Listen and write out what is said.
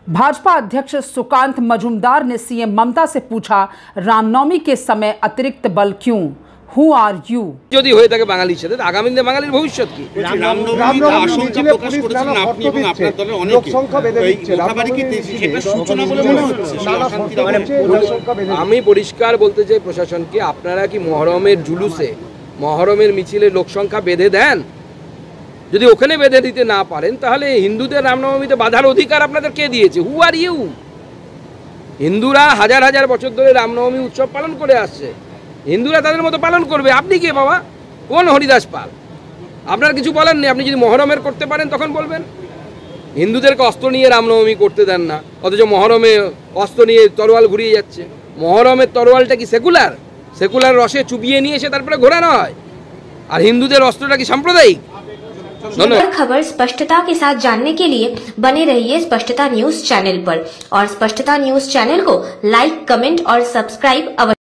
भाजपा अध्यक्ष सुकांत मजूमदार ने सीएम ममता से पूछा, रामनवमी के समय अतिरिक्त बल क्यों? Who are you? যদি হয়ে থাকে বাঙালির সাথে আগামী দিনে বাঙালির ভবিষ্যৎ কি? আমি পরিষ্কার বলতে চাই প্রশাসনকে, আপনারা কি মহরমের জুলুসে মহরমের মিছিলে লোক সংখ্যা বেঁধে দেন? যদি ওখানে বেঁধে দিতে না পারেন তাহলে হিন্দুদের রামনবমীতে বাধার অধিকার আপনাদের কে দিয়েছে? হু আর ইউ? হিন্দুরা হাজার হাজার বছর ধরে রামনবমী উৎসব পালন করে আসছে, হিন্দুরা তাদের মতো পালন করবে। আপনি কে বাবা? কোন হরিদাস পাল? আপনার কিছু বলেন নেই। আপনি যদি মহরমের করতে পারেন তখন বলবেন। হিন্দুদেরকে অস্ত্র নিয়ে রামনবমী করতে দেন না, অথচ মহরমে অস্ত্র নিয়ে তরোয়াল ঘুরিয়ে যাচ্ছে। মহরমের তরোয়ালটা কি সেকুলার? সেকুলার রসে চুবিয়ে নিয়ে এসে তারপরে ঘোরানো হয়। আর হিন্দুদের অস্ত্রটা কি সাম্প্রদায়িক? खबर स्पष्टता के साथ जानने के लिए बने रहिए स्पष्टता न्यूज चैनल पर और स्पष्टता न्यूज चैनल को लाइक, कमेंट और सब्सक्राइब अवश्य